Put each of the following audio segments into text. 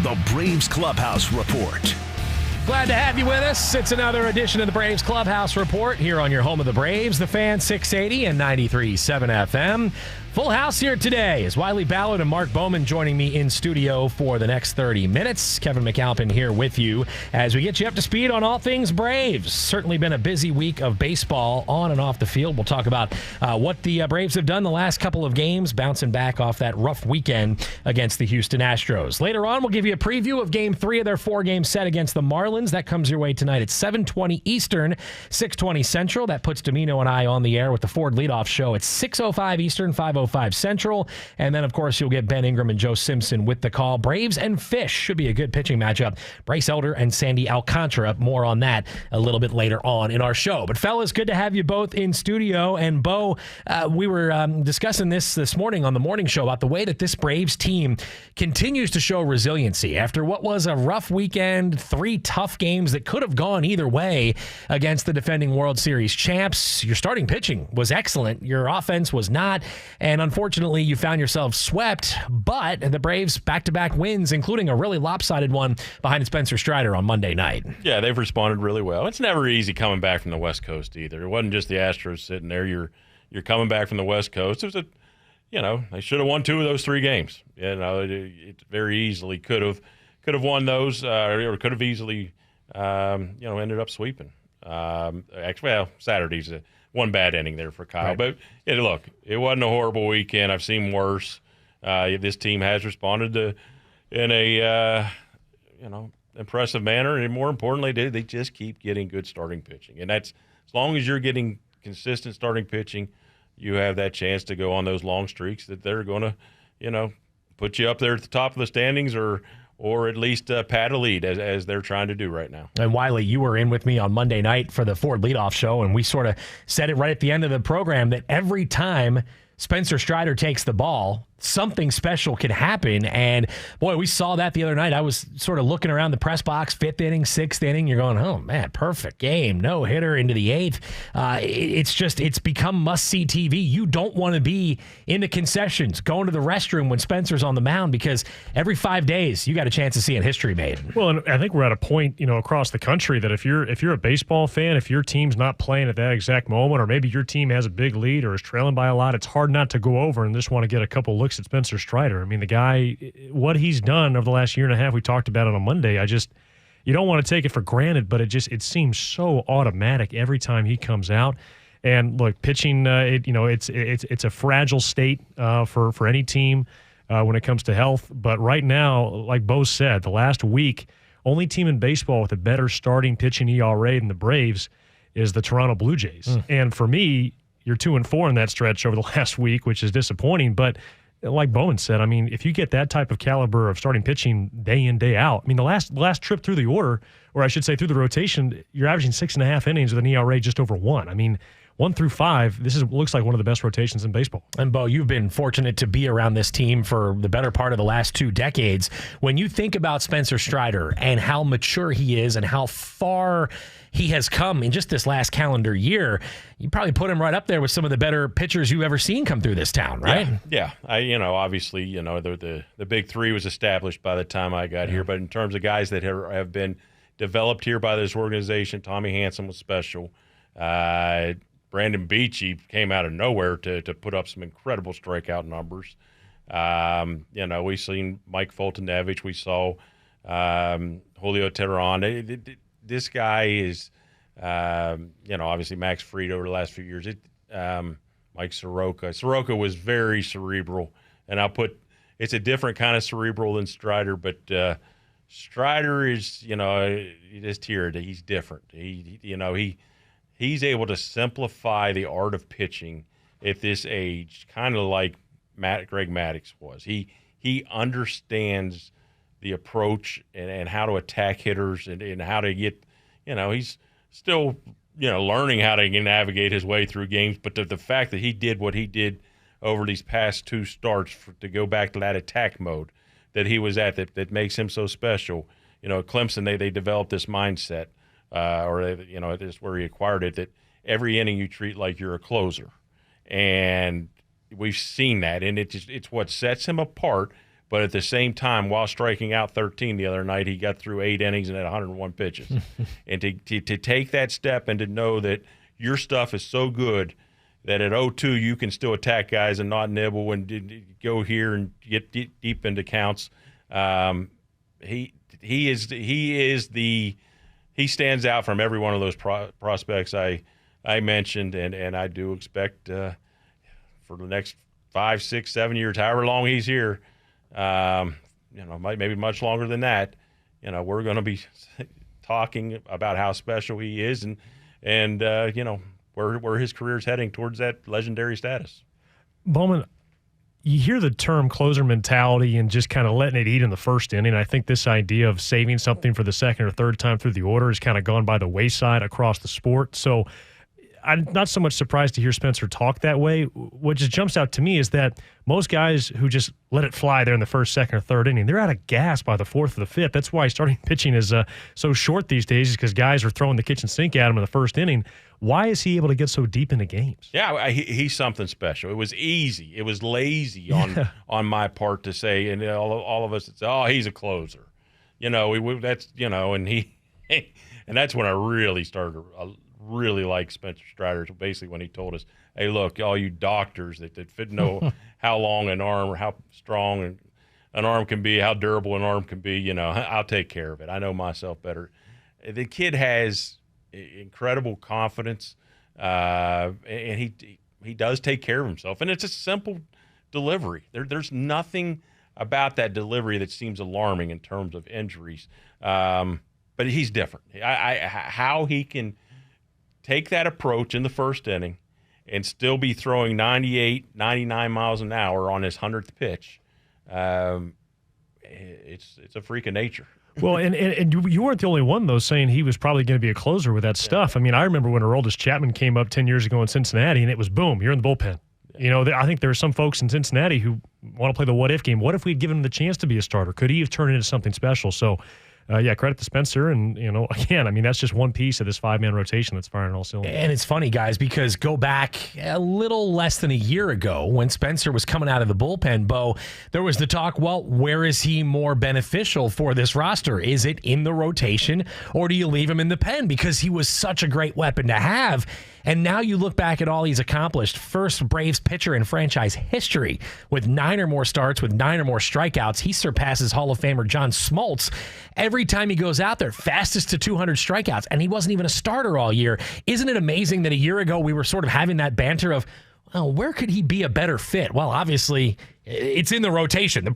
the Braves Clubhouse Report. Glad to have you with us. It's another edition of the Braves Clubhouse Report here on your home of the Braves, the Fan 680 and 93.7 FM. Full house here today as Wiley Ballard and Mark Bowman joining me in studio for the next 30 minutes. Kevin McAlpin here with you as we get you up to speed on all things Braves. Certainly been a busy week of baseball on and off the field. We'll talk about what the Braves have done the last couple of games, bouncing back off that rough weekend against the Houston Astros. Later on, we'll give you a preview of Game 3 of their 4-game set against the Marlins. That comes your way tonight at 7:20 Eastern, 6:20 Central. That puts Domino and I on the air with the Ford Leadoff Show at 6:05 Eastern, 5:05 Central. And then, of course, you'll get Ben Ingram and Joe Simpson with the call. Braves and Fish should be a good pitching matchup. Bryce Elder and Sandy Alcantara. More on that a little bit later on in our show. But, fellas, good to have you both in studio. And, Bo, we were discussing this morning on the morning show about the way that this Braves team continues to show resiliency after what was a rough weekend, 3 tough games that could have gone either way against the defending World Series champs. Your starting pitching was excellent. Your offense was not. And unfortunately, you found yourself swept. But the Braves back-to-back wins, including a really lopsided one behind Spencer Strider on Monday night. Yeah, they've responded really well. It's never easy coming back from the West Coast either. It wasn't just the Astros sitting there. You're coming back from the West Coast. It was they should have won 2 of those 3 games. It very easily could have won those, or could have easily ended up sweeping. Saturday's one bad inning there for Kyle. Right. But look, it wasn't a horrible weekend. I've seen worse. This team has responded in a impressive manner, and more importantly, they just keep getting good starting pitching. And that's as long as you're getting consistent starting pitching, you have that chance to go on those long streaks that they're going to, put you up there at the top of the standings or at least pad a lead as they're trying to do right now. And Wiley, you were in with me on Monday night for the Ford Leadoff Show, and we sort of said it right at the end of the program that every time Spencer Strider takes the ball, something special can happen. And, boy, we saw that the other night. I was sort of looking around the press box, 5th inning, 6th inning. You're going, oh, man, perfect game. No hitter into the 8th. It's become must-see TV. You don't want to be in the concessions, going to the restroom when Spencer's on the mound because every 5 days you got a chance to see history made. Well, and I think we're at a point, across the country that if you're a baseball fan, if your team's not playing at that exact moment, or maybe your team has a big lead or is trailing by a lot, it's hard not to go over and just want to get a couple looks at Spencer Strider. I mean, the guy, what he's done over the last year and a half, we talked about it on Monday. You don't want to take it for granted, but it seems so automatic every time he comes out. And look, pitching, it's a fragile state for any team when it comes to health. But right now, like Bo said, the last week, only team in baseball with a better starting pitching ERA than the Braves is the Toronto Blue Jays. And for me, you're 2-4 in that stretch over the last week, which is disappointing. But like Bowman said, I mean, if you get that type of caliber of starting pitching day in, day out, I mean, the last trip through the order, or I should say through the rotation, you're averaging 6.5 innings with an ERA just over 1. I mean, 1 through 5, looks like one of the best rotations in baseball. And, Bo, you've been fortunate to be around this team for the better part of the last 2 decades. When you think about Spencer Strider and how mature he is and how far he has come in just this last calendar year, you probably put him right up there with some of the better pitchers you've ever seen come through this town, right? Yeah. Obviously, the big 3 was established by the time I got here. But in terms of guys that have been developed here by this organization, Tommy Hanson was special. Brandon Beachy came out of nowhere to put up some incredible strikeout numbers. We've seen Mike Fultonevich. We saw Julio Teheran. This guy is, obviously Max Fried over the last few years. Mike Soroka. Soroka was very cerebral, and it's a different kind of cerebral than Strider, but Strider is, you just hear it. He's different. He's able to simplify the art of pitching at this age, kind of like Greg Maddux was. He understands the approach and how to attack hitters and how to get, he's still, learning how to navigate his way through games. But the fact that he did what he did over these past 2 starts to go back to that attack mode that he was at, that makes him so special. At Clemson, they developed this mindset, this where he acquired it, that every inning you treat like you're a closer. And we've seen that, and it's what sets him apart. But at the same time, while striking out 13 the other night, he got through 8 innings and had 101 pitches. And to take that step and to know that your stuff is so good that at 0-2 you can still attack guys and not nibble and go here and get deep into counts. He stands out from every one of those prospects I mentioned, and I do expect for the next 5, 6, 7 years, however long he's here, maybe much longer than that, we're going to be talking about how special he is and where his career's heading towards that legendary status. Bowman, you hear the term closer mentality and just kind of letting it eat in the first inning. I think this idea of saving something for the second or third time through the order has kind of gone by the wayside across the sport. So I'm not so much surprised to hear Spencer talk that way. What just jumps out to me is that most guys who just let it fly there in the first, second, or third inning, they're out of gas by the fourth or the fifth. That's why starting pitching is so short these days, is because guys are throwing the kitchen sink at him in the first inning. Why is he able to get so deep into games? Yeah, he's something special. It was easy. It was lazy on my part to say, and all of us would say, "Oh, he's a closer." And that's when I really started really like Spencer Strider, basically when he told us, hey, look, all you doctors that know how long an arm or how strong an arm can be, how durable an arm can be, I'll take care of it. I know myself better. The kid has incredible confidence, and he does take care of himself. And it's a simple delivery. There's nothing about that delivery that seems alarming in terms of injuries. But he's different. How he can take that approach in the first inning and still be throwing 98, 99 miles an hour on his 100th pitch, it's a freak of nature. Well, and you weren't the only one, though, saying he was probably going to be a closer with that stuff. I mean, I remember when Aroldis Chapman came up 10 years ago in Cincinnati, and it was boom, you're in the bullpen. I think there are some folks in Cincinnati who want to play the what-if game. What if we'd given him the chance to be a starter? Could he have turned into something special? So, credit to Spencer. And, again, I mean, that's just one piece of this 5-man rotation that's firing all cylinders. And it's funny, guys, because go back a little less than a year ago when Spencer was coming out of the bullpen, Bo, there was the talk, well, where is he more beneficial for this roster? Is it in the rotation, or do you leave him in the pen? Because he was such a great weapon to have. And now you look back at all he's accomplished. First Braves pitcher in franchise history with 9 or more starts, with 9 or more strikeouts. He surpasses Hall of Famer John Smoltz every time he goes out there. Fastest to 200 strikeouts, and he wasn't even a starter all year. Isn't it amazing that a year ago we were sort of having that banter of, well, where could he be a better fit? Well, obviously, it's in the rotation. The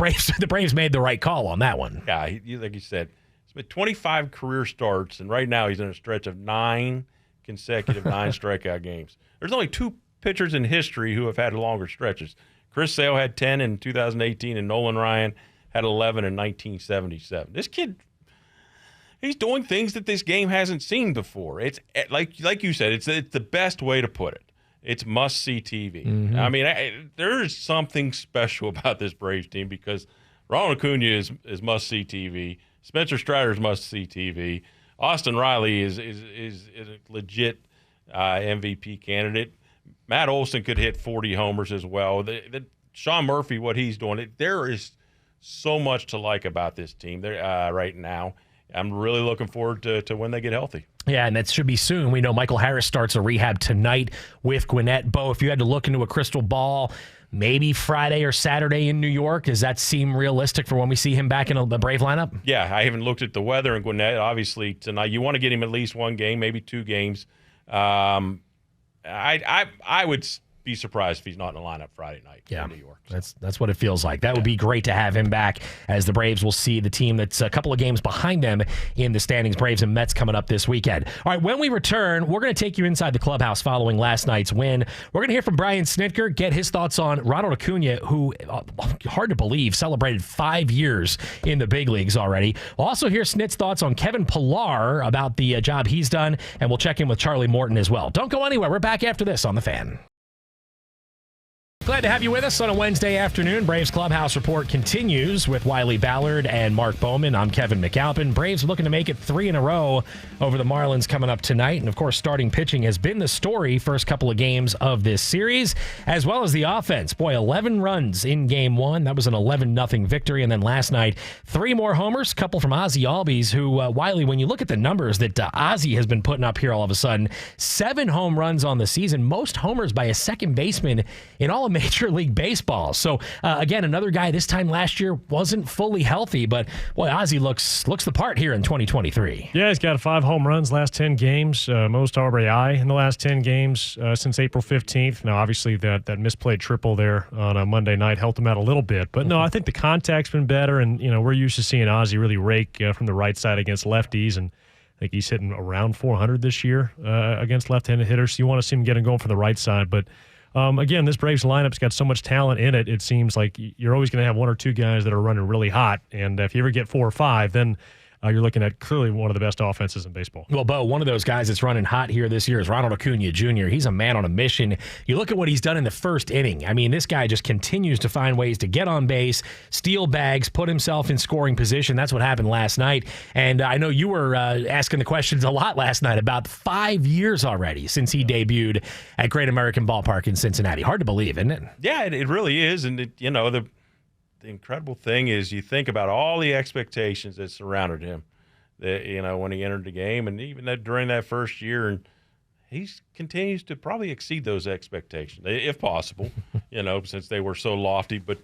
Braves made the right call on that one. Yeah, like you said, it's been 25 career starts, and right now he's in a stretch of 9 consecutive 9 strikeout games. There's only 2 pitchers in history who have had longer stretches. Chris Sale had 10 in 2018, and Nolan Ryan had 11 in 1977. This kid, he's doing things that this game hasn't seen before. It's like you said, it's the best way to put it. It's must-see TV. Mm-hmm. I mean, there is something special about this Braves team because Ronald Acuna is must-see TV. Spencer Strider is must-see TV. Austin Riley is a legit MVP candidate. Matt Olson could hit 40 homers as well. Sean Murphy, what he's doing, there is so much to like about this team right now. I'm really looking forward to when they get healthy. Yeah, and that should be soon. We know Michael Harris starts a rehab tonight with Gwinnett. Bo, if you had to look into a crystal ball, maybe Friday or Saturday in New York, does that seem realistic for when we see him back in the Brave lineup? Yeah, I haven't looked at the weather in Gwinnett. Obviously, tonight you want to get him at least one game, maybe 2 games. I would be surprised if he's not in the lineup Friday night in New York. That's what it feels like. That would be great to have him back, as the Braves will see the team that's a couple of games behind them in the standings. Braves and Mets coming up this weekend. All right, when we return, we're going to take you inside the clubhouse following last night's win. We're going to hear from Brian Snitker, get his thoughts on Ronald Acuna, who, hard to believe, celebrated 5 years in the big leagues already. We'll also hear Snit's thoughts on Kevin Pillar about the job he's done, and we'll check in with Charlie Morton as well. Don't go anywhere. We're back after this on The Fan. Glad to have you with us on a Wednesday afternoon. Braves Clubhouse Report continues with Wiley Ballard and Mark Bowman. I'm Kevin McAlpin. Braves looking to make it 3 in a row over the Marlins coming up tonight. And, of course, starting pitching has been the story first couple of games of this series, as well as the offense. Boy, 11 runs in Game 1. That was an 11-0 victory. And then last night, 3 more homers, couple from Ozzie Albies, who, Wiley, when you look at the numbers that Ozzie has been putting up here all of a sudden, 7 home runs on the season, most homers by a second baseman in all of Major League Baseball. So, again, another guy this time last year wasn't fully healthy, but, boy, Ozzie looks the part here in 2023. Yeah, he's got 5 home runs last 10 games, most RBI in the last 10 games since April 15th. Now, obviously, that misplayed triple there on a Monday night helped him out a little bit. But, no, I think the contact's been better, and, we're used to seeing Ozzie really rake from the right side against lefties, and I think he's hitting around 400 this year against left-handed hitters. So you want to see him getting going from the right side, but again, this Braves lineup's got so much talent in it, it seems like you're always going to have 1 or 2 guys that are running really hot. And if you ever get 4 or 5, then you're looking at clearly one of the best offenses in baseball. Well, Bo, one of those guys that's running hot here this year is Ronald Acuna Jr. He's a man on a mission. You look at what he's done in the first inning. I mean, this guy just continues to find ways to get on base, steal bags, put himself in scoring position. That's what happened last night. And I know you were asking the questions a lot last night about 5 years already since he debuted at Great American Ballpark in Cincinnati. Hard to believe, isn't it? Yeah, it really is. And, the incredible thing is you think about all the expectations that surrounded him, that, when he entered the game, and even during that first year, and he continues to probably exceed those expectations, if possible, since they were so lofty. But,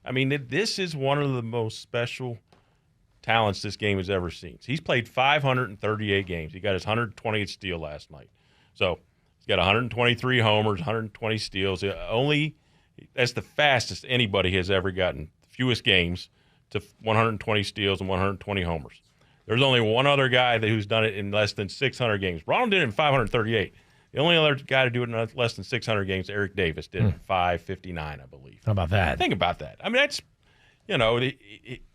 I mean, this is one of the most special talents this game has ever seen. He's played 538 games. He got his 120th steal last night. So he's got 123 homers, 120 steals. That's the fastest anybody has ever gotten. Fewest games to 120 steals and 120 homers. There's only one other guy who's done it in less than 600 games. Ronald did it in 538. The only other guy to do it in less than 600 games, Eric Davis, did it in 559, I believe. How about that? Think about that. I mean, that's,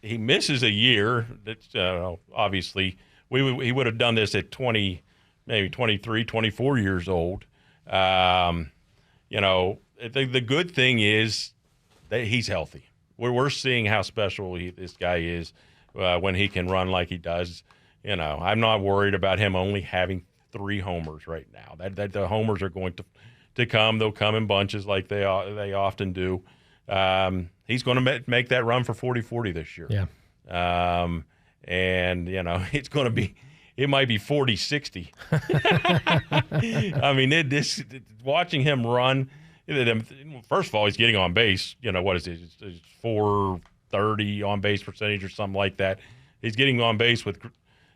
he misses a year. That's obviously he would have done this at 20, maybe 23, 24 years old. The good thing is that he's healthy. We're seeing how special this guy is when he can run like he does. I'm not worried about him only having 3 homers right now. That the homers are going to come. They'll come in bunches like they often do. He's going to make that run for 40-40 this year. Yeah. It's going to be. It might be 40-60. I mean, watching him run. First of all, he's getting on base. What is it? It's 430 on base percentage or something like that. He's getting on base with,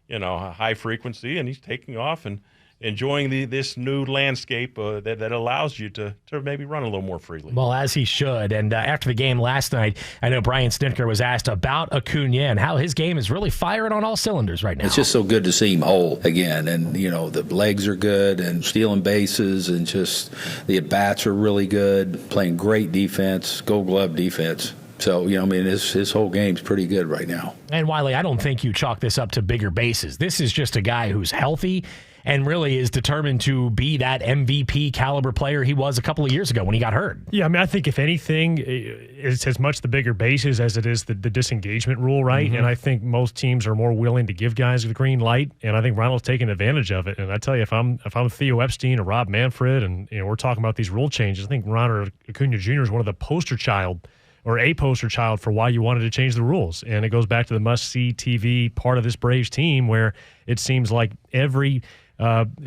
high frequency, and he's taking off and enjoying this new landscape that allows you to maybe run a little more freely. Well, as he should. And after the game last night, I know Brian Snitker was asked about Acuna and how his game is really firing on all cylinders right now. It's just so good to see him whole again. And, the legs are good and stealing bases and just the at-bats are really good, playing great defense, gold glove defense. So, his whole game's pretty good right now. And, Wiley, I don't think you chalk this up to bigger bases. This is just a guy who's healthy and really is determined to be that MVP caliber player he was a couple of years ago when he got hurt. Yeah, I think if anything, it's as much the bigger bases as it is the disengagement rule, right? Mm-hmm. And I think most teams are more willing to give guys the green light, and I think Ronald's taking advantage of it. And I tell you, if I'm Theo Epstein or Rob Manfred, and we're talking about these rule changes, I think Ronald Acuna Jr. is one of the poster child for why you wanted to change the rules. And it goes back to the must-see TV part of this Braves team where it seems like every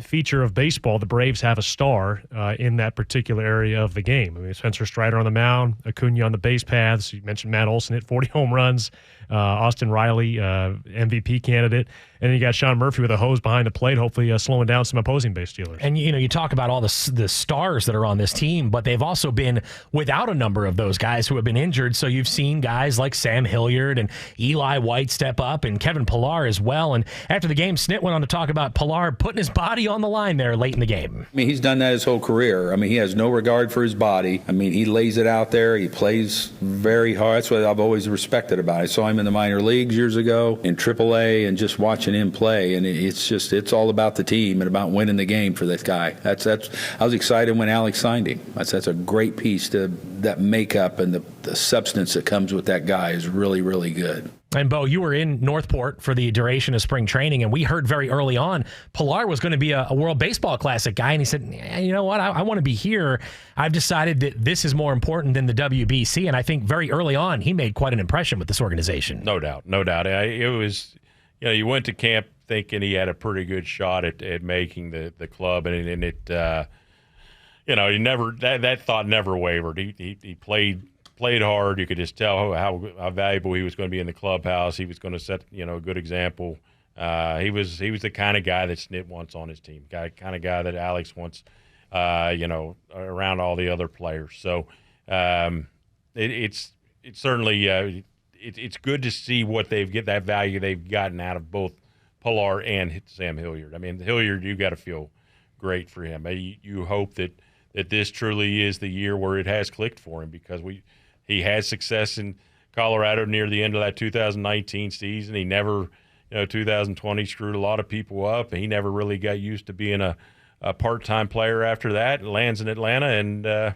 feature of baseball, the Braves have a star in that particular area of the game. I mean, Spencer Strider on the mound, Acuna on the base paths. You mentioned Matt Olson hit 40 home runs, Austin Riley, MVP candidate. And then you got Sean Murphy with a hose behind the plate, hopefully slowing down some opposing base stealers. And, you talk about all the stars that are on this team, but they've also been without a number of those guys who have been injured. So you've seen guys like Sam Hilliard and Eli White step up and Kevin Pillar as well. And after the game, Snit went on to talk about Pillar putting his body on the line there late in the game. I mean, he's done that his whole career. I mean, he has no regard for his body. I mean, he lays it out there. He plays very hard. That's what I've always respected about it. So, him in the minor leagues years ago in AAA and just watching him play. And it's all about the team and about winning the game for this guy. I was excited when Alex signed him. That's a great piece to that makeup, and the substance that comes with that guy is really, really good. And, Bo, you were in Northport for the duration of spring training, and we heard very early on Pilar was going to be a World Baseball Classic guy, and he said, you know what, I want to be here. I've decided that this is more important than the WBC, and I think very early on he made quite an impression with this organization. No doubt. It was, you went to camp thinking he had a pretty good shot at making the club, and it, he never, that thought never wavered. He played hard. You could just tell how valuable he was going to be in the clubhouse. He was going to set a good example. He was the kind of guy that Snit wants on his team. Kind of guy that Alex wants, around all the other players. So it's certainly it's good to see what that value they've gotten out of both Pilar and Sam Hilliard. I mean, Hilliard, you got to feel great for him. You hope that this truly is the year where it has clicked for him, because he had success in Colorado near the end of that 2019 season. He never, 2020 screwed a lot of people up, and he never really got used to being a part-time player after that. Lands in Atlanta, and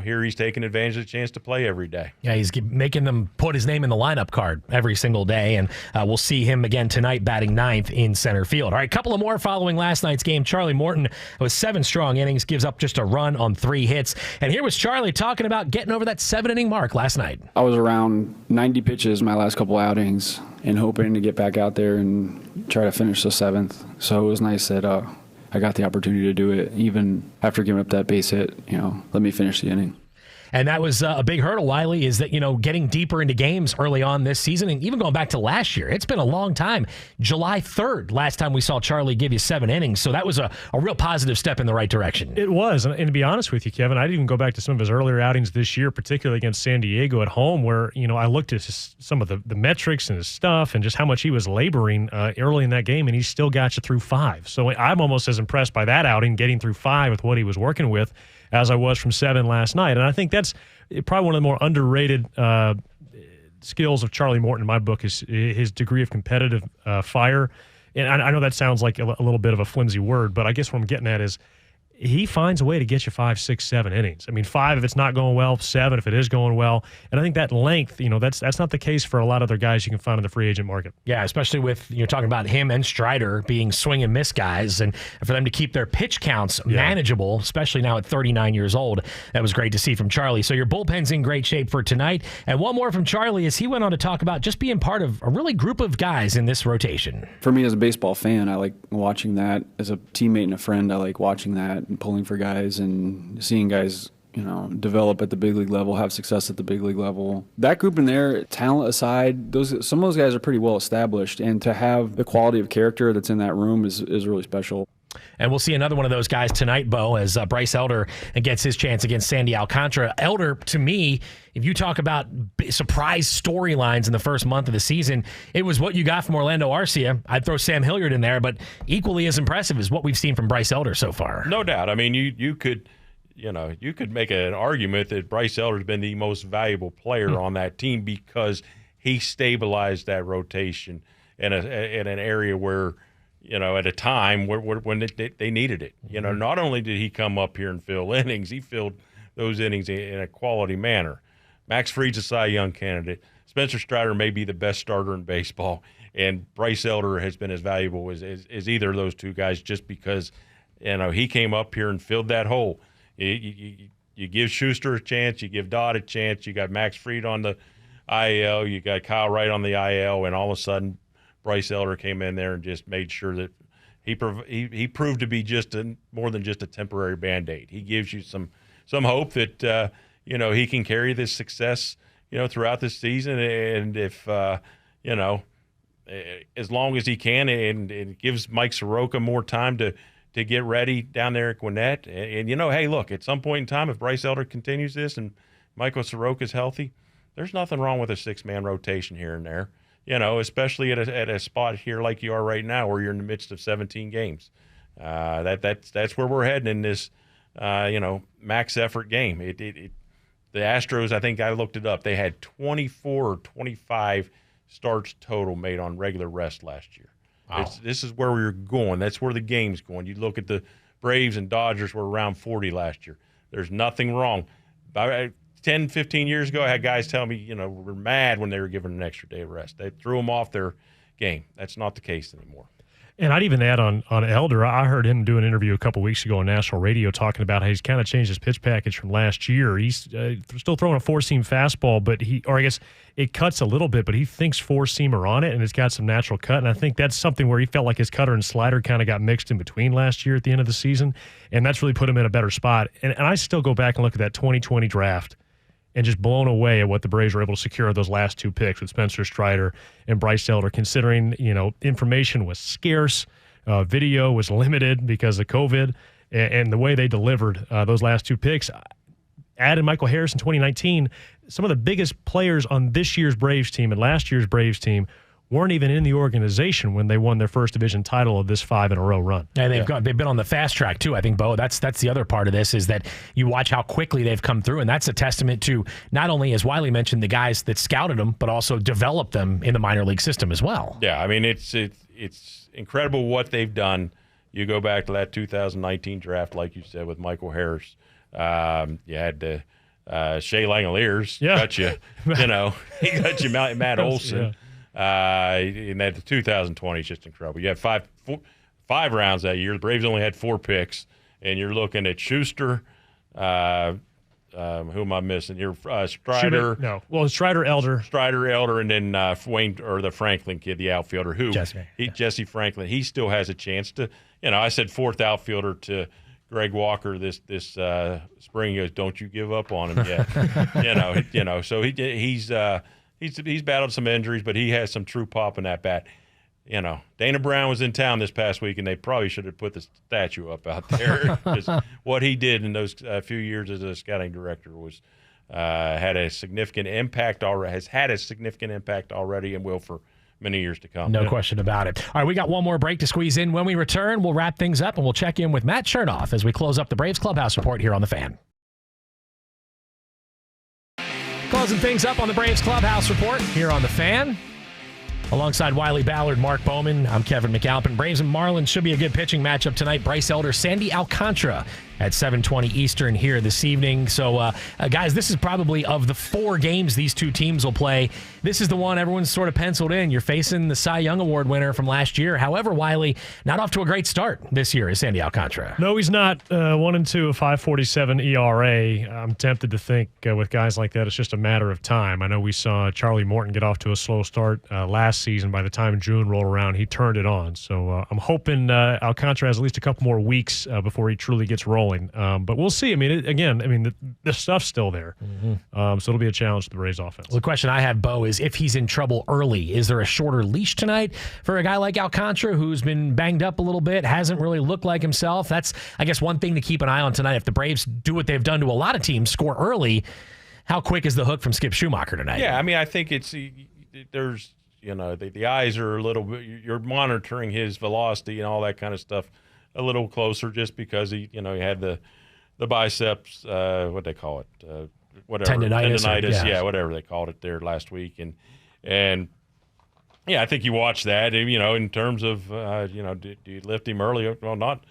here he's taking advantage of the chance to play every day. Yeah, he's making them put his name in the lineup card every single day, and we'll see him again tonight batting ninth in center field. All right, a couple of more following last night's game. Charlie Morton was 7 strong innings, gives up just a run on 3 hits. And here was Charlie talking about getting over that 7-inning mark last night. I was around 90 pitches my last couple outings and hoping to get back out there and try to finish the 7th. So it was nice that I got the opportunity to do it, even after giving up that base hit. Let me finish the inning. And that was a big hurdle, Wiley, is that, getting deeper into games early on this season, and even going back to last year. It's been a long time. July 3rd, last time we saw Charlie give you 7 innings. So that was a real positive step in the right direction. It was. And to be honest with you, Kevin, I'd even go back to some of his earlier outings this year, particularly against San Diego at home, where, I looked at some of the metrics and his stuff and just how much he was laboring early in that game, and he still got you through 5. So I'm almost as impressed by that outing, getting through 5 with what he was working with, as I was from 7 last night. And I think that's probably one of the more underrated skills of Charlie Morton in my book, is his degree of competitive fire. And I know that sounds like a little bit of a flimsy word, but I guess what I'm getting at is he finds a way to get you 5, 6, 7 innings. I mean, 5 if it's not going well, 7 if it is going well. And I think that length, that's not the case for a lot of other guys you can find in the free agent market. Yeah, especially with, you're talking about him and Strider being swing and miss guys, and for them to keep their pitch counts manageable, especially now at 39 years old. That was great to see from Charlie. So your bullpen's in great shape for tonight. And one more from Charlie, as he went on to talk about just being part of a really group of guys in this rotation. For me as a baseball fan, I like watching that. As a teammate and a friend, I like watching that and pulling for guys and seeing guys, develop at the big league level, have success at the big league level. That group in there, talent aside, some of those guys are pretty well established, and to have the quality of character that's in that room is really special. And we'll see another one of those guys tonight, Bo, as Bryce Elder gets his chance against Sandy Alcantara. Elder, to me, if you talk about surprise storylines in the first month of the season, it was what you got from Orlando Arcia. I'd throw Sam Hilliard in there, but equally as impressive is what we've seen from Bryce Elder so far. No doubt. I mean, you could make an argument that Bryce Elder's been the most valuable player on that team, because he stabilized that rotation in an area where, at a time when they needed it. Not only did he come up here and fill innings, he filled those innings in a quality manner. Max Fried's a Cy Young candidate. Spencer Strider may be the best starter in baseball, and Bryce Elder has been as valuable as either of those two guys, just because, he came up here and filled that hole. You give Schuster a chance, you give Dodd a chance, you got Max Fried on the IL, you got Kyle Wright on the IL, and all of a sudden Bryce Elder came in there and just made sure that he proved to be more than just a temporary Band-Aid. He gives you some hope that he can carry this success throughout this season, and if as long as he can, and gives Mike Soroka more time to get ready down there at Gwinnett. And hey, look, at some point in time, if Bryce Elder continues this and Michael Soroka's healthy, there's nothing wrong with a 6-man rotation here and there. Especially at a spot here like you are right now, where you're in the midst of 17 games. That's where we're heading in this, max effort game. the Astros, I think I looked it up, they had 24 or 25 starts total made on regular rest last year. Wow. This is where we were going. That's where the game's going. You look at the Braves and Dodgers were around 40 last year. There's nothing wrong. 10, 15 years ago, I had guys tell me, we're mad when they were given an extra day of rest. They threw them off their game. That's not the case anymore. And I'd even add on Elder, I heard him do an interview a couple weeks ago on national radio talking about how he's kind of changed his pitch package from last year. He's still throwing a four-seam fastball, but it cuts a little bit, but he thinks four-seamer on it, and it's got some natural cut. And I think that's something where he felt like his cutter and slider kind of got mixed in between last year at the end of the season, and that's really put him in a better spot. And I still go back and look at that 2020 draft and just blown away at what the Braves were able to secure those last two picks with Spencer Strider and Bryce Elder, considering, information was scarce, video was limited because of COVID, and the way they delivered those last two picks. Added Michael Harris in 2019, some of the biggest players on this year's Braves team and last year's Braves team weren't even in the organization when they won their first division title of this 5-in-a-row run. And they've been on the fast track too. I think, Bo, that's the other part of this is that you watch how quickly they've come through, and that's a testament to not only, as Wiley mentioned, the guys that scouted them, but also developed them in the minor league system as well. Yeah, I mean it's incredible what they've done. You go back to that 2019 draft, like you said, with Michael Harris. You had the Shea Langoliers got you. He got you Matt Olson. Yeah. And that 2020 is just incredible. You had five rounds that year. The Braves only had 4 picks, and you're looking at Schuster. Who am I missing? You're Strider. Strider, Elder, and then Wayne or the Franklin kid, the outfielder. Jesse Franklin. He still has a chance to. I said 4th outfielder to Greg Walker this spring. He goes, don't you give up on him yet. So he's battled some injuries, but he has some true pop in that bat. Dana Brown was in town this past week, and they probably should have put the statue up out there because what he did in those few years as a scouting director was had a significant impact already. Has had a significant impact already, and will for many years to come. No question about it. All right, we got one more break to squeeze in. When we return, we'll wrap things up, and we'll check in with Matt Chernoff as we close up the Braves Clubhouse Report here on The Fan. Closing things up on the Braves Clubhouse Report here on The Fan. Alongside Wiley Ballard, Mark Bowman, I'm Kevin McAlpin. Braves and Marlins should be a good pitching matchup tonight. Bryce Elder, Sandy Alcantara at 7:20 Eastern here this evening. So, guys, this is probably of the 4 games these two teams will play, this is the one everyone's sort of penciled in. You're facing the Cy Young Award winner from last year. However, Wiley, not off to a great start this year is Sandy Alcantara. No, he's not. 1-2, a 5.47 ERA. I'm tempted to think with guys like that, it's just a matter of time. I know we saw Charlie Morton get off to a slow start last season. By the time June rolled around, he turned it on. So I'm hoping Alcantara has at least a couple more weeks before he truly gets rolling. But we'll see. I mean, the stuff's still there. So it'll be a challenge to the Braves offense. Well, the question I have, Bo, is if he's in trouble early, is there a shorter leash tonight for a guy like Alcantara who's been banged up a little bit, hasn't really looked like himself? That's, I guess, one thing to keep an eye on tonight. If the Braves do what they've done to a lot of teams, score early, how quick is the hook from Skip Schumacher tonight? Yeah, I mean, I think there's, the eyes are a little bit, you're monitoring his velocity and all that kind of stuff a little closer just because he had the biceps, what they call it, whatever. Tendinitis, whatever they called it there last week. And I think you watch that, in terms of, do you lift him early? Well, not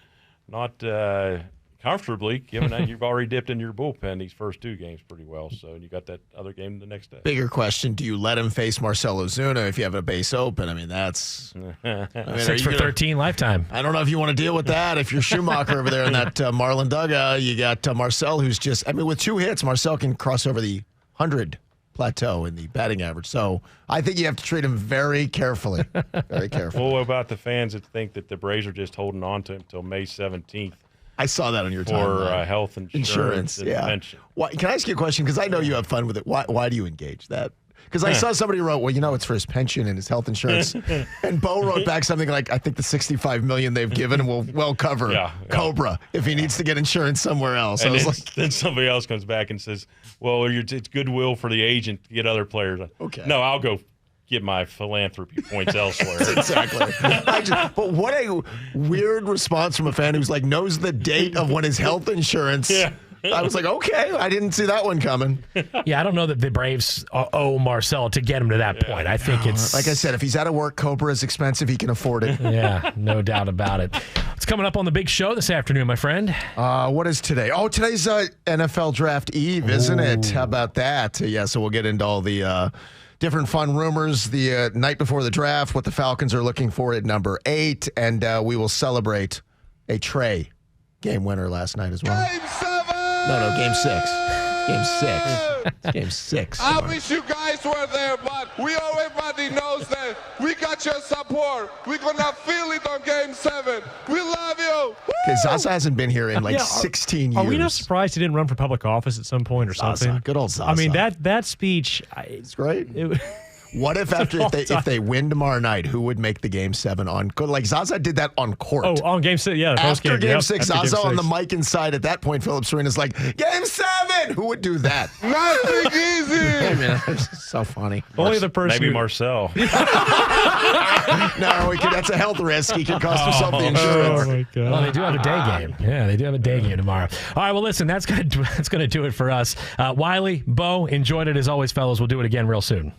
comfortably, given that you've already dipped into your bullpen these first 2 games pretty well. So you got that other game the next day. Bigger question, do you let him face Marcell Ozuna if you have a base open? I mean, that's... 6 for 13 lifetime. I don't know if you want to deal with that. If you're Schumacher over there in that Marlin dugout, you got Marcell who's just... with 2 hits, Marcell can cross over the 100 plateau in the batting average. So I think you have to treat him very carefully. Very carefully. Well, what about the fans that think that the Braves are just holding on to him until May 17th? I saw that on your timeline. For health insurance and pension. Why, can I ask you a question? Because I know you have fun with it. Why do you engage that? Because I saw somebody wrote, well, it's for his pension and his health insurance. And Bo wrote back something like, I think the $65 million they've given will well cover Cobra if he needs to get insurance somewhere else. And then somebody else comes back and says, well, it's goodwill for the agent to get other players. Okay. No, I'll go get my philanthropy points elsewhere. Exactly. But what a weird response from a fan who's knows the date of when his health insurance I was like, okay, I didn't see that one coming. Yeah, I don't know that the Braves owe Marcell to get him to that point. I think it's... Like I said, if he's out of work, Cobra is expensive. He can afford it. Yeah, no doubt about it. What's coming up on the big show this afternoon, my friend? What is today? Oh, today's NFL Draft Eve, isn't it? How about that? Yeah, so we'll get into all the different fun rumors the night before the draft, what the Falcons are looking for at number 8, and we will celebrate a Trey game winner last night as well. Game 7! No, Game 6. Game 6. It's Game 6. I wish you guys were there, but everybody knows that we got your support. We're going to feel it on Game 7. We love you. Okay, Zaza hasn't been here in 16 years. Are we not surprised he didn't run for public office at some point or something? Good old Zaza. I mean, that speech... It's great. What if if they win tomorrow night, who would make the Game 7 on? Like Zaza did that on court. Oh, on Game 6, yeah. After Game 6, After Zaza Game 6. on the mic inside. At that point, Philip Serena's like, Game 7! Who would do that? Nothing easy. Hey, man, it's so funny. Only the person. Maybe Marcell. No, that's a health risk. He could cost himself the insurance. Oh, my God. Well, they do have a day game. Yeah, they do have a day game tomorrow. All right, well, listen, that's gonna do it for us. Wiley, Bo, enjoyed it as always, fellas. We'll do it again real soon.